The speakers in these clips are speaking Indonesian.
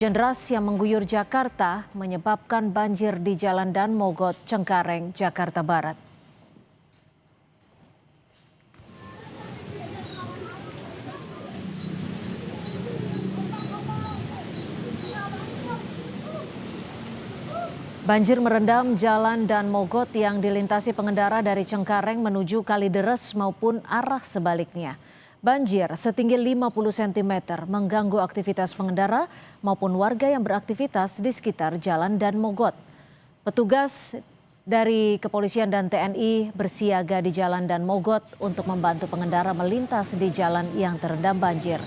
Hujan deras yang mengguyur Jakarta menyebabkan banjir di Jalan Dan Mogot, Cengkareng, Jakarta Barat. Banjir merendam Jalan Dan Mogot yang dilintasi pengendara dari Cengkareng menuju Kalideres maupun arah sebaliknya. Banjir setinggi 50 cm mengganggu aktivitas pengendara maupun warga yang beraktivitas di sekitar Jalan Dan Mogot. Petugas dari kepolisian dan TNI bersiaga di Jalan Dan Mogot untuk membantu pengendara melintas di jalan yang terendam banjir.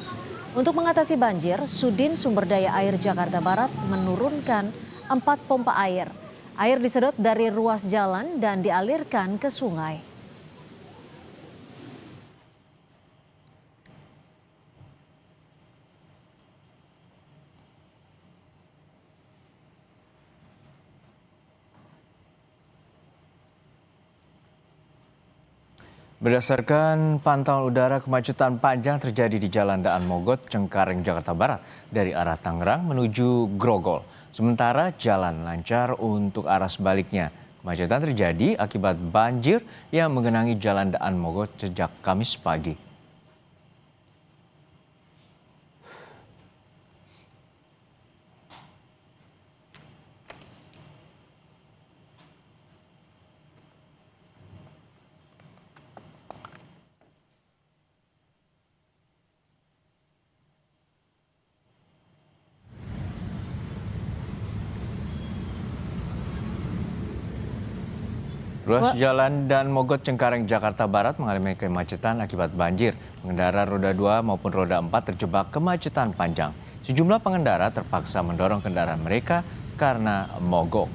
Untuk mengatasi banjir, Sudin Sumber Daya Air Jakarta Barat menurunkan 4 pompa air. Air disedot dari ruas jalan dan dialirkan ke sungai. Berdasarkan pantauan udara, kemacetan panjang terjadi di Jalan Daan Mogot, Cengkareng, Jakarta Barat dari arah Tangerang menuju Grogol. Sementara jalan lancar untuk arah sebaliknya. Kemacetan terjadi akibat banjir yang menggenangi Jalan Daan Mogot sejak Kamis pagi. Ruas Jalan Dan Mogot Cengkareng Jakarta Barat mengalami kemacetan akibat banjir. Pengendara roda 2 maupun roda 4 terjebak kemacetan panjang. Sejumlah pengendara terpaksa mendorong kendaraan mereka karena mogok.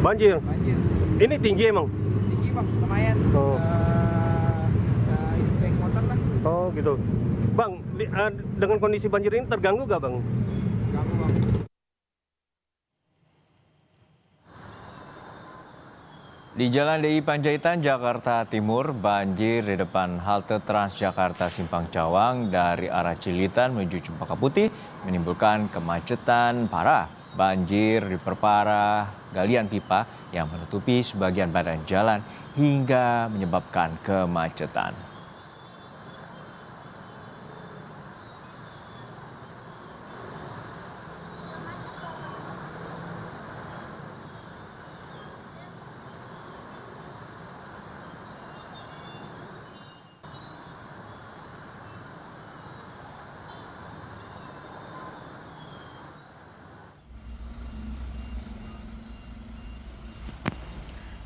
Banjir. Ini tinggi emang? Tinggi bang, lumayan. Oh. Bank motor lah. Oh gitu. Bang, dengan kondisi banjir ini terganggu gak bang? Ganggu bang. Di Jalan DI Panjaitan, Jakarta Timur, banjir di depan halte Transjakarta Simpang Cawang dari arah Cilitan menuju Cempaka Putih menimbulkan kemacetan parah. Banjir diperparah galian pipa yang menutupi sebagian badan jalan hingga menyebabkan kemacetan.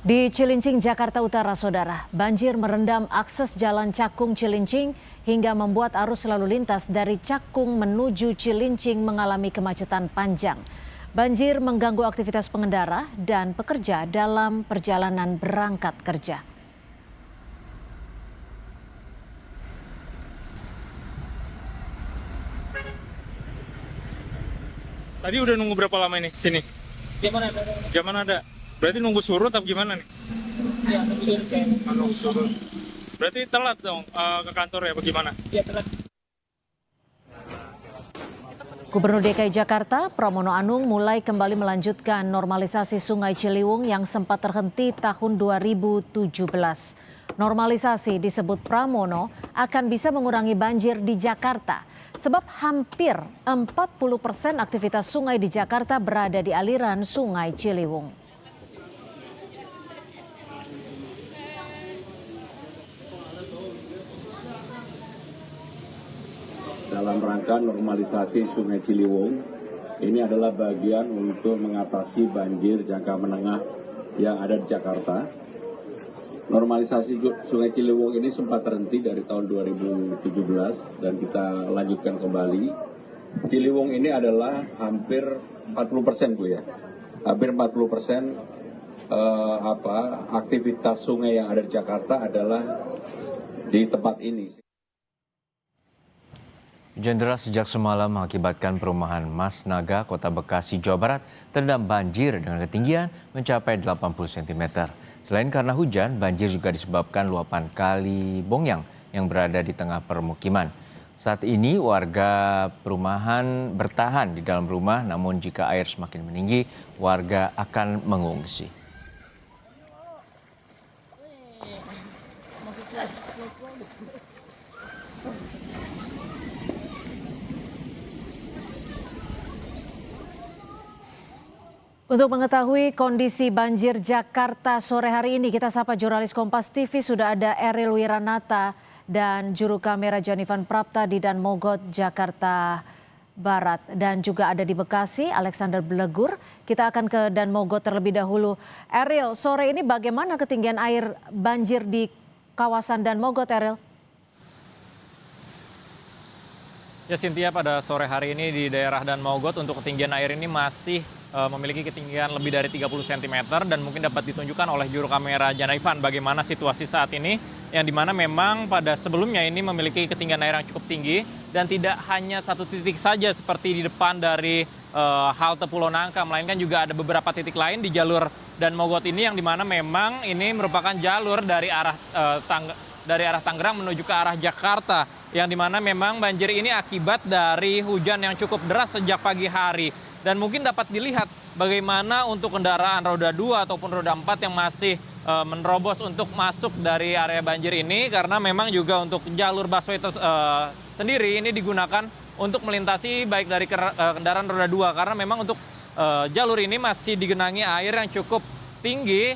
Di Cilincing, Jakarta Utara, Saudara, banjir merendam akses Jalan Cakung Cilincing hingga membuat arus lalu lintas dari Cakung menuju Cilincing mengalami kemacetan panjang. Banjir mengganggu aktivitas pengendara dan pekerja dalam perjalanan berangkat kerja. Tadi udah nunggu berapa lama ini sini? Jam mana ada? Berarti nunggu surut atau gimana nih? Ya, Nunggu surut. Berarti telat dong ke kantor ya, bagaimana? ya telat. Gubernur DKI Jakarta, Pramono Anung mulai kembali melanjutkan normalisasi Sungai Ciliwung yang sempat terhenti tahun 2017. Normalisasi disebut Pramono akan bisa mengurangi banjir di Jakarta. Sebab hampir 40% aktivitas sungai di Jakarta berada di aliran Sungai Ciliwung. Dalam rangka normalisasi Sungai Ciliwung, ini adalah bagian untuk mengatasi banjir jangka menengah yang ada di Jakarta. Normalisasi Sungai Ciliwung ini sempat terhenti dari tahun 2017 dan kita lanjutkan kembali. Ciliwung ini adalah hampir 40% Bu ya. Hampir 40% aktivitas sungai yang ada di Jakarta adalah di tempat ini. Hujan deras sejak semalam mengakibatkan perumahan Mas Naga, Kota Bekasi, Jawa Barat terendam banjir dengan ketinggian mencapai 80 cm. Selain karena hujan, banjir juga disebabkan luapan Kali Bongyang yang berada di tengah permukiman. Saat ini warga perumahan bertahan di dalam rumah, namun jika air semakin meninggi, warga akan mengungsi. Untuk mengetahui kondisi banjir Jakarta sore hari ini, kita sapa jurnalis Kompas TV, sudah ada Eril Wiranata dan juru kamera Janivan Prapta di Dan Mogot, Jakarta Barat. Dan juga ada di Bekasi, Alexander Blegur. Kita akan ke Dan Mogot terlebih dahulu. Eril, sore ini bagaimana ketinggian air banjir di kawasan Dan Mogot, Eril? Ya Cynthia, pada sore hari ini di daerah Dan Mogot untuk ketinggian air ini masih memiliki ketinggian lebih dari 30 cm dan mungkin dapat ditunjukkan oleh juru kamera Janaivan bagaimana situasi saat ini, yang dimana memang pada sebelumnya ini memiliki ketinggian air yang cukup tinggi dan tidak hanya satu titik saja seperti di depan dari halte Pulau Nangka, melainkan juga ada beberapa titik lain di jalur Dan Mogot ini, yang dimana memang ini merupakan jalur dari arah Tangerang menuju ke arah Jakarta, yang dimana memang banjir ini akibat dari hujan yang cukup deras sejak pagi hari. Dan mungkin dapat dilihat bagaimana untuk kendaraan roda 2 ataupun roda 4 yang masih menerobos untuk masuk dari area banjir ini, karena memang juga untuk jalur busway sendiri ini digunakan untuk melintasi baik dari kendaraan roda 2, karena memang untuk jalur ini masih digenangi air yang cukup tinggi.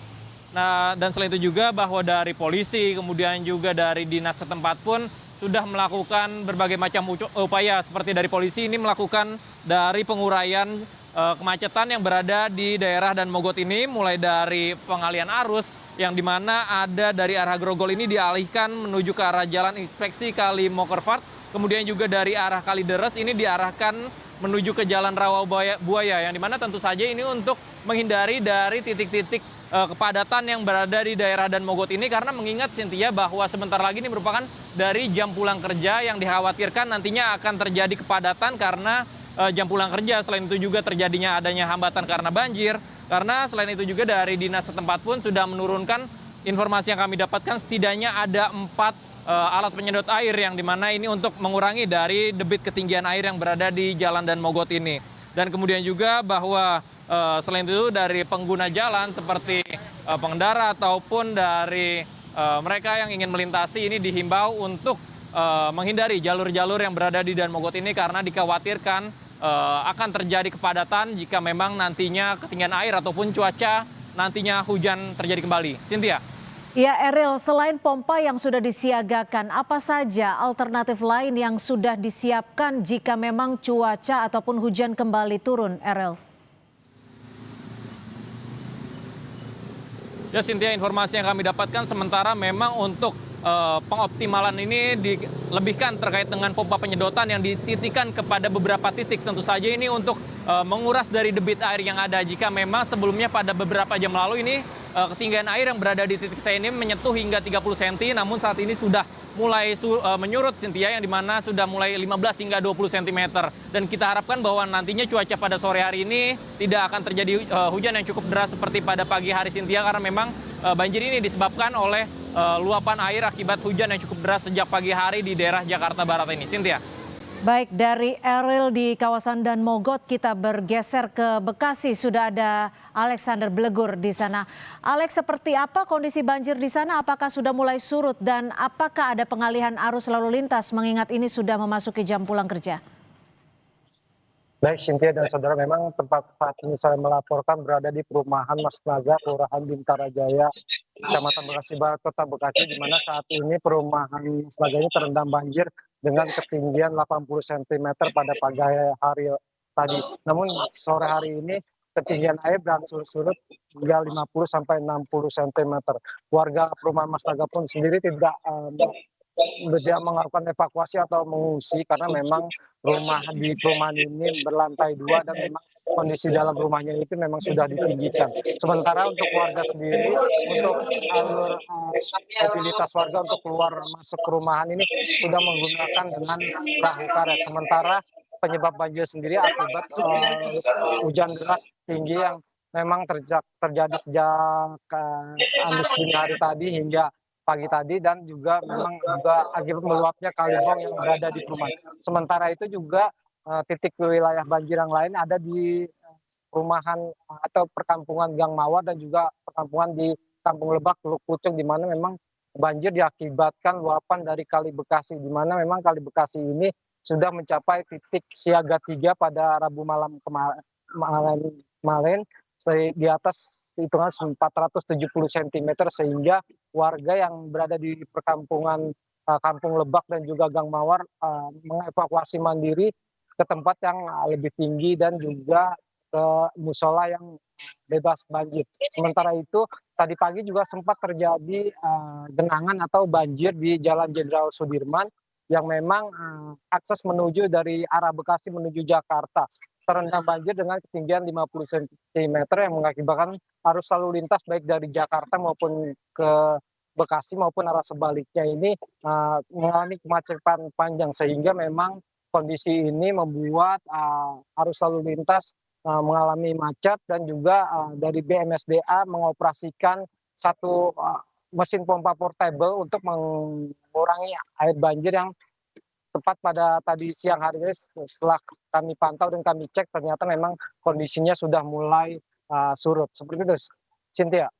Nah, dan selain itu juga bahwa dari polisi, kemudian juga dari dinas setempat pun sudah melakukan berbagai macam upaya, seperti dari polisi ini melakukan dari penguraian kemacetan yang berada di daerah Dan Mogot ini, mulai dari pengalian arus yang dimana ada dari arah Grogol ini dialihkan menuju ke arah Jalan Inspeksi Kali Mokerfart, kemudian juga dari arah Kalideres ini diarahkan menuju ke Jalan Rawa Buaya, yang dimana tentu saja ini untuk menghindari dari titik-titik kepadatan yang berada di daerah Dan Mogot ini, karena mengingat Cynthia bahwa sebentar lagi ini merupakan dari jam pulang kerja yang dikhawatirkan nantinya akan terjadi kepadatan karena jam pulang kerja. Selain itu juga terjadinya adanya hambatan karena banjir, karena selain itu juga dari dinas setempat pun sudah menurunkan informasi yang kami dapatkan setidaknya ada 4 alat penyedot air, yang dimana ini untuk mengurangi dari debit ketinggian air yang berada di Jalan Dan Mogot ini. Dan kemudian juga bahwa selain itu dari pengguna jalan seperti pengendara ataupun dari mereka yang ingin melintasi ini dihimbau untuk menghindari jalur-jalur yang berada di Dan Mogot ini, karena dikhawatirkan akan terjadi kepadatan jika memang nantinya ketinggian air ataupun cuaca nantinya hujan terjadi kembali. Cynthia. Ya Eril, selain pompa yang sudah disiagakan, apa saja alternatif lain yang sudah disiapkan jika memang cuaca ataupun hujan kembali turun, Eril? Ya Cynthia, informasi yang kami dapatkan sementara memang untuk pengoptimalan ini dilebihkan terkait dengan pompa penyedotan yang dititikan kepada beberapa titik. Tentu saja ini untuk menguras dari debit air yang ada, jika memang sebelumnya pada beberapa jam lalu ini ketinggian air yang berada di titik saya ini menyentuh hingga 30 cm, namun saat ini sudah mulai menyurut Cynthia, yang dimana sudah mulai 15 hingga 20 cm. Dan kita harapkan bahwa nantinya cuaca pada sore hari ini tidak akan terjadi hujan yang cukup deras seperti pada pagi hari Cynthia, karena memang banjir ini disebabkan oleh luapan air akibat hujan yang cukup deras sejak pagi hari di daerah Jakarta Barat ini. Cynthia. Baik, dari Eril di kawasan Dan Mogot kita bergeser ke Bekasi. Sudah ada Alexander Blegur di sana. Alex, seperti apa kondisi banjir di sana? Apakah sudah mulai surut dan apakah ada pengalihan arus lalu lintas mengingat ini sudah memasuki jam pulang kerja? Baik, Cynthia dan saudara, memang tempat saat ini saya melaporkan berada di perumahan Mas Naga, Kelurahan Bintara Jaya, Kecamatan Bekasi Barat, Kota Bekasi, di mana saat ini perumahan Mas Naga ini terendam banjir dengan ketinggian 80 cm pada pagi hari tadi. Namun sore hari ini ketinggian air berangsur surut hingga 50 sampai 60 cm. Warga perumahan Mas Naga pun sendiri tidak melakukan evakuasi atau mengungsi karena memang di perumahan ini berlantai 2 dan memang kondisi dalam rumahnya itu memang sudah ditinggikan. Sementara untuk warga sendiri, untuk alur mobilitas warga untuk keluar masuk ke rumahan ini sudah menggunakan dengan perahu karet. Sementara penyebab banjir sendiri akibat hujan deras tinggi yang memang terjadi sejak Kamis dini hari tadi hingga pagi tadi, dan juga memang juga akibat meluapnya Kalibong yang berada di perumahan. Sementara itu juga titik wilayah banjir yang lain ada di perumahan atau perkampungan Gang Mawar dan juga perkampungan di Kampung Lebak, Teluk Pucung, di mana memang banjir diakibatkan luapan dari Kali Bekasi, di mana memang Kali Bekasi ini sudah mencapai titik siaga 3 pada Rabu malam kemarin di atas hitungan 470 cm, sehingga warga yang berada di perkampungan Kampung Lebak dan juga Gang Mawar mengevakuasi mandiri ke tempat yang lebih tinggi dan juga ke musola yang bebas banjir. Sementara itu tadi pagi juga sempat terjadi genangan atau banjir di Jalan Jenderal Sudirman yang memang akses menuju dari arah Bekasi menuju Jakarta terendam banjir dengan ketinggian 50 cm yang mengakibatkan arus lalu lintas baik dari Jakarta maupun ke Bekasi maupun arah sebaliknya ini mengalami kemacetan panjang, sehingga memang kondisi ini membuat arus lalu lintas mengalami macet, dan juga dari BMSDA mengoperasikan satu mesin pompa portable untuk mengurangi air banjir yang tepat pada tadi siang hari ini. Setelah kami pantau dan kami cek, ternyata memang kondisinya sudah mulai surut. Seperti itu, Cynthia.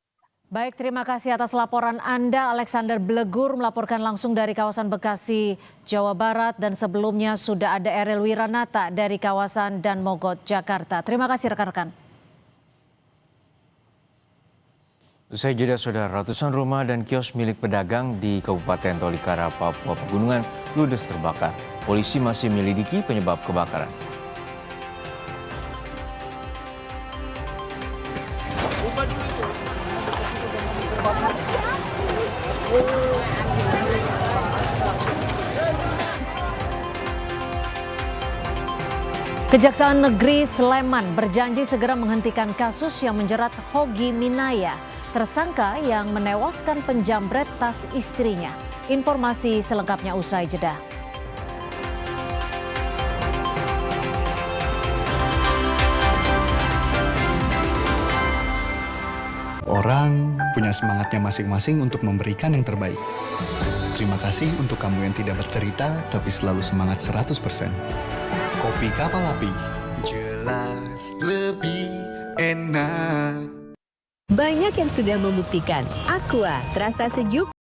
Baik, terima kasih atas laporan Anda. Alexander Blegur melaporkan langsung dari kawasan Bekasi, Jawa Barat, dan sebelumnya sudah ada Eril Wiranata dari kawasan Dan Mogot, Jakarta. Terima kasih rekan-rekan. Usai jeda, saudara, ratusan rumah dan kios milik pedagang di Kabupaten Tolikara, Papua Pegunungan ludes terbakar. Polisi masih menyelidiki penyebab kebakaran. Kejaksaan Negeri Sleman berjanji segera menghentikan kasus yang menjerat Hogi Minaya, tersangka yang menewaskan penjamret tas istrinya. Informasi selengkapnya usai jeda. Orang punya semangatnya masing-masing untuk memberikan yang terbaik. Terima kasih untuk kamu yang tidak bercerita tapi selalu semangat 100%. Kopi Kapal Api. Jelas lebih enak. Banyak yang sudah membuktikan Aqua terasa sejuk